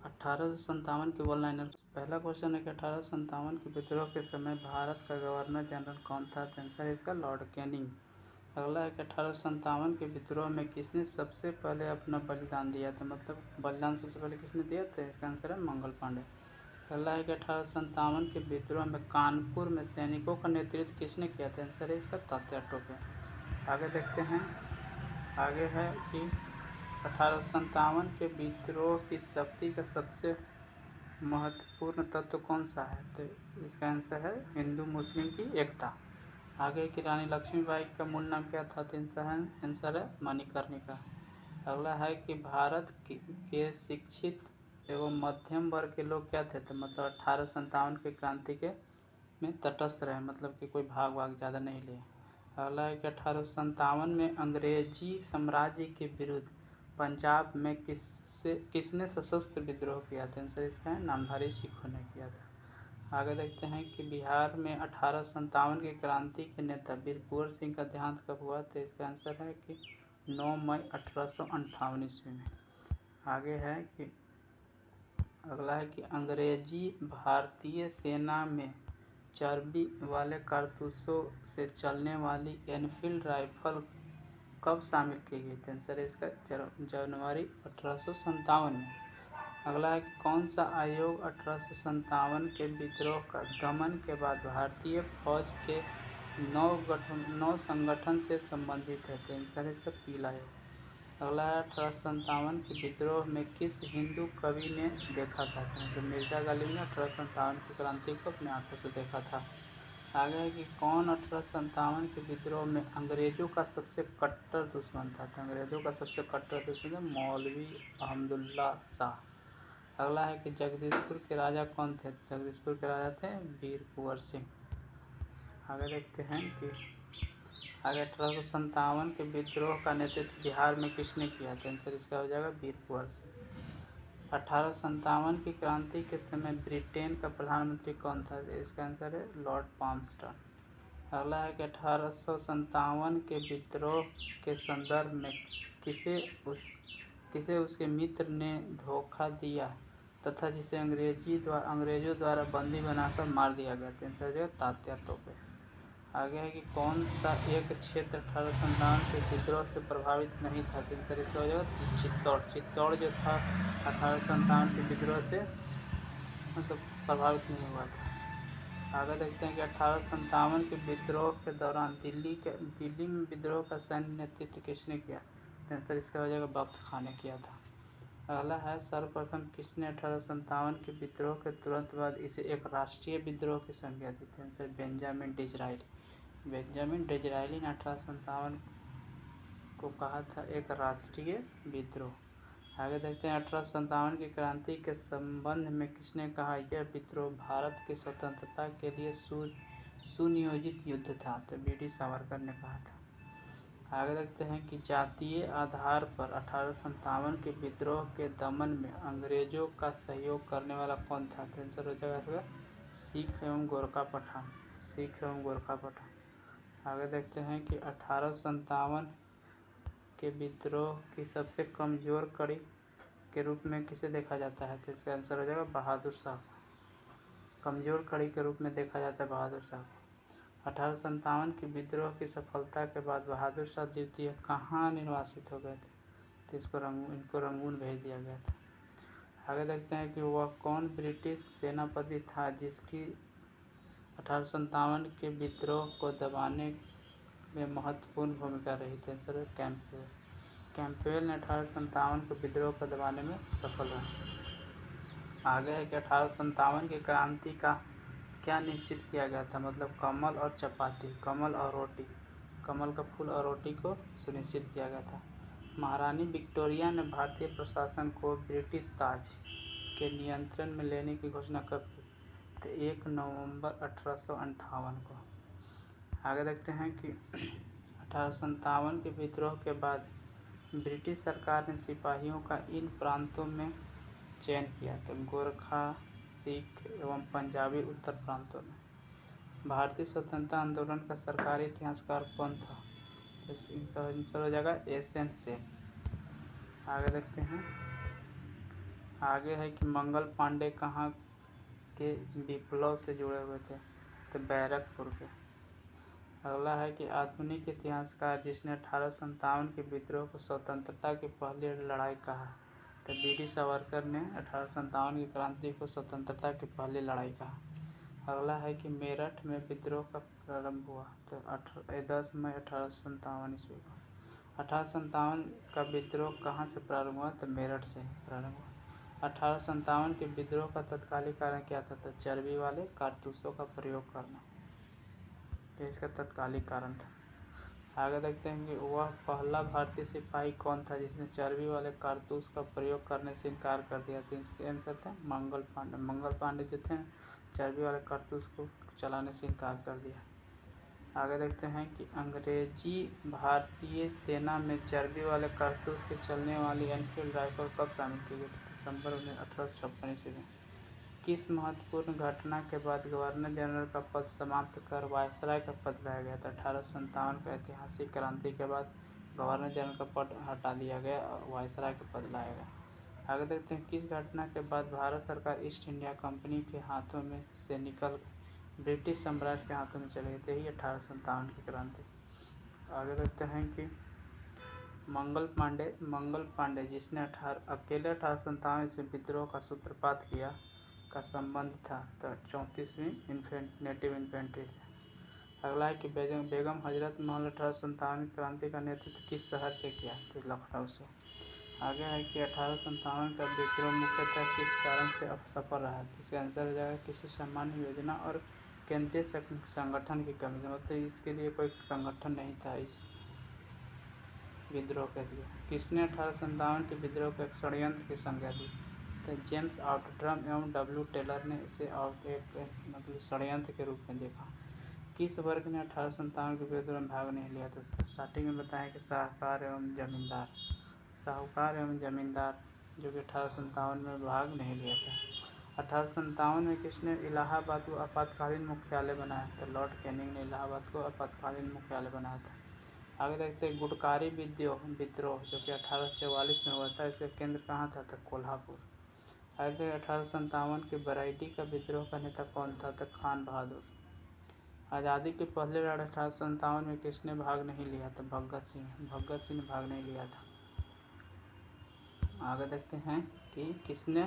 1857 के one liner. पहला question है कि 1857 के विद्रोह के समय भारत का गवर्नर जनरल कौन था? तो आंसर है इसका लॉर्ड कैनिंग। अगला है कि 1857 के विद्रोह में किसने सबसे पहले अपना बलिदान दिया था? मतलब बलिदान सबसे पहले किसने दिया था? इसका आंसर है मंगल पांडे। अगला है कि 1857 के विद्रोह में कानपुर में सैनिकों का नेतृत्व किसने किया था? आंसर है इसका तात्या टोपे। आगे देखते हैं। आगे है कि 1857 के विद्रोह की शक्ति का सबसे महत्वपूर्ण तत्व कौन सा है? तो इसका आंसर है हिंदू मुस्लिम की एकता। आगे की रानी लक्ष्मीबाई का मूल नाम क्या था? तो आंसर है मणिकर्णिका। अगला है कि भारत के शिक्षित एवं मध्यम वर्ग के लोग क्या थे? तो मतलब 1857 के क्रांति के में तटस्थ रहे, मतलब कि कोई भाग ज़्यादा नहीं लिए। अगला है कि 1857 में अंग्रेजी साम्राज्य के विरुद्ध पंजाब में किसने सशस्त्र विद्रोह किया था? आंसर इसका है नामधारी सिखों ने किया था। आगे देखते हैं कि बिहार में 1857 की क्रांति के नेता वीर कुंवर सिंह का देहांत कब हुआ? तो इसका आंसर है कि 9 मई 1858 ईस्वी में। आगे है कि अगला है कि अंग्रेजी भारतीय सेना में चर्बी वाले कारतूसों से चलने वाली एनफील्ड राइफल कब शामिल की गई थी? आंसर है इसका जनवरी 1857 में। अगला है कि कौन सा आयोग 1857 के विद्रोह का दमन के बाद भारतीय फौज के नौ संगठन से संबंधित है? तो आंसर है इसका पीला आयोग। अगला है 1857 के विद्रोह में किस हिंदू कवि ने देखा था? तो मिर्जा गालिब ने 1857 की क्रांति को अपने आंखों से देखा था। आगे है कि कौन 1857 के विद्रोह में अंग्रेजों का सबसे कट्टर दुश्मन था? तो अंग्रेजों का सबसे कट्टर दुश्मन था मौलवी अहमदुल्ला शाह। अगला है कि जगदीशपुर के राजा कौन थे? जगदीशपुर के राजा थे वीर कुंवर सिंह। आगे देखते हैं कि आगे 1857 के विद्रोह का नेतृत्व बिहार में किसने किया था? आंसर इसका हो जाएगा वीर कुंवर सिंह। 1857 की क्रांति के समय ब्रिटेन का प्रधानमंत्री कौन था? इसका आंसर है लॉर्ड पाल्मस्टन। अगला है कि 1857 के विद्रोह के संदर्भ में किसे उसके मित्र ने धोखा दिया तथा जिसे अंग्रेजों द्वारा बंदी बनाकर मार दिया गया था? आंसर है तात्या तोपे। आगे है कि कौन सा एक क्षेत्र 1857 के विद्रोह से प्रभावित नहीं था? आंसर इसका हो जाएगा चित्तौड़ जो था 1857 के विद्रोह से मतलब प्रभावित नहीं हुआ था। आगे देखते हैं कि 1857 के विद्रोह के दौरान दिल्ली में विद्रोह का सैन्य नेतृत्व किसने किया? आंसर इसका हो जाएगा बख्त खान ने किया था। अगला है सर्वप्रथम किसने 1857 के विद्रोह के तुरंत बाद इसे एक राष्ट्रीय विद्रोह की संज्ञा दी थी? Answer Benjamin Disraeli. Benjamin Disraeli ने 1857 को कहा था एक राष्ट्रीय विद्रोह। आगे देखते हैं 1857 की क्रांति के संबंध में किसने कहा यह विद्रोह भारत की स्वतंत्रता के लिए सुनियोजित युद्ध था? तो वीडी सावरकर ने कहा था। आगे देखते हैं कि जातीय आधार पर 1857 के विद्रोह के दमन में अंग्रेजों का सहयोग करने वाला कौन था? तो आंसर हो जाएगा सिख एवं गोरखा पठान। आगे देखते हैं कि 1857 के विद्रोह की सबसे कमजोर कड़ी के रूप में किसे देखा जाता है? तो इसका आंसर हो जाएगा बहादुर शाह। कमजोर कड़ी के रूप में देखा जाता है बहादुर शाह। 1857 के विद्रोह की सफलता के बाद बहादुर शाह द्वितीय कहाँ निर्वासित हो गए थे? तो इनको रंगून भेज दिया गया था। आगे देखते हैं कि वह कौन ब्रिटिश सेनापति था जिसकी 1857 के विद्रोह को दबाने में महत्वपूर्ण भूमिका रही थी? आंसर है कैंपबेल ने 1857 को विद्रोह को दबाने में सफल रहा। आगे है कि 1857 की क्रांति का क्या निश्चित किया गया था? मतलब कमल और चपाती, कमल और रोटी, कमल का फूल और रोटी को सुनिश्चित किया गया था। महारानी विक्टोरिया ने भारतीय प्रशासन को ब्रिटिश ताज के नियंत्रण में लेने की घोषणा कब की? तो 1 नवंबर 1858 को। आगे देखते हैं कि 1857 के विद्रोह के बाद ब्रिटिश सरकार ने सिपाहियों का इन प्रांतों में चयन किया, तो गोरखा, सिख एवं पंजाबी उत्तर प्रांतों में। भारतीय स्वतंत्रता आंदोलन का सरकारी इतिहासकार कौन था? तो इनका आंसर हो जाएगा एस एन सेन। आगे देखते हैं आगे है कि मंगल पांडे कहाँ के विप्लव से जुड़े हुए थे, तो बैरकपुर के। अगला है कि आधुनिक इतिहासकार जिसने 1857 के विद्रोह को स्वतंत्रता की पहली लड़ाई कहा, तो वीर सावरकर ने 1857 की क्रांति को स्वतंत्रता की पहली लड़ाई कहा। अगला है कि मेरठ में विद्रोह का प्रारंभ हुआ, तो 10 मई 1857 ईस्वी को। 1857 का विद्रोह कहाँ से प्रारंभ हुआ, तो मेरठ से प्रारंभ हुआ। 1857 के विद्रोह का तत्कालीन कारण क्या था, तो चर्बी वाले कारतूसों का प्रयोग करना, तो इसका तत्कालीन कारण था। आगे देखते हैं कि वह पहला भारतीय सिपाही कौन था जिसने चर्बी वाले कारतूस का प्रयोग करने से इनकार कर दिया, तो इसके आंसर थे मंगल पांडे। मंगल पांडे जो थे चर्बी वाले कारतूस को चलाने से इनकार कर दिया। आगे देखते हैं कि अंग्रेजी भारतीय सेना में चर्बी वाले कारतूस के चलने वाली एनफील्ड राइफल कब शामिल की गई, दिसंबर 1856 ईस्वी में। किस महत्वपूर्ण घटना के बाद गवर्नर जनरल का पद समाप्त कर वायसराय का पद लाया गया था, 1857 का ऐतिहासिक क्रांति के बाद गवर्नर जनरल का पद हटा दिया गया और वायसराय का पद लाया गया। आगे देखते हैं किस घटना के बाद भारत सरकार ईस्ट इंडिया कंपनी के हाथों में से निकल ब्रिटिश साम्राज्य के हाथों में चले गए थे, ही 1857 की क्रांति। आगे देखते हैं कि मंगल पांडे जिसने अकेले 1857 ईस्वी विद्रोह का सूत्रपात किया का संबंध था, तो 34वीं नेटिव इन्फेंट्री से। अगला है कि बेगम हजरत महल 1857 क्रांति का नेतृत्व किस शहर से किया, तो लखनऊ से। आगे है कि 1857 का विद्रोह मुख्यतः किस कारण से असफल रहा, इसका आंसर हो जाएगा किसी सामान्य योजना और केंद्रीय संगठन की कमी से, मतलब इसके लिए कोई संगठन नहीं था इस विद्रोह के लिए। किसने 1857 के विद्रोह को एक षड्यंत्र की संज्ञा दी, तो जेम्स आउटड्रम एवं डब्ल्यू टेलर ने इसे एक मतलब षड्यंत्र के रूप में देखा। किस वर्ग ने 1857 के विद्रोह में भाग नहीं लिया, तो स्टार्टिंग में बताया कि साहूकार एवं जमींदार जो कि 1857 में भाग नहीं लिया था। 1857 में किसने इलाहाबाद को आपातकालीन मुख्यालय बनाया, तो लॉर्ड कैनिंग ने इलाहाबाद को आपातकालीन मुख्यालय बनाया था। आगे देखते हैं गुटकारी विद्रोह जो कि 1844 में हुआ था, इसका केंद्र कहाँ था, तो कोल्हापुर। आगे 1857 के बराइडी का विद्रोह का नेता कौन था, तो खान बहादुर। आज़ादी के पहले लड़ाई 1857 में किसने भाग नहीं लिया, तो भगत सिंह ने भाग नहीं लिया था। आगे देखते हैं कि किसने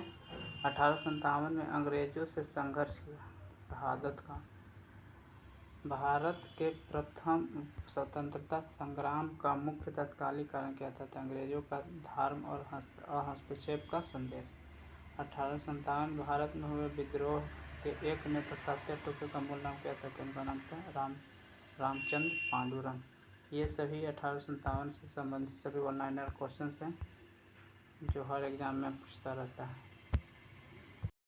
1857 में अंग्रेजों से संघर्ष किया, शहादत खान। भारत के प्रथम स्वतंत्रता संग्राम का मुख्य तत्कालीन कारण क्या था, तो अंग्रेजों का धर्म और हस्तक्षेप का संदेश। 1857 भारत में हुए विद्रोह के एक नेता तात्या टोपे का मूल नाम क्या था, तो उनका नाम था रामचंद्र पांडुरंग। ये सभी 1857 से संबंधित सभी 1-लाइनर क्वेश्चन हैं जो हर एग्जाम में पूछता रहता है।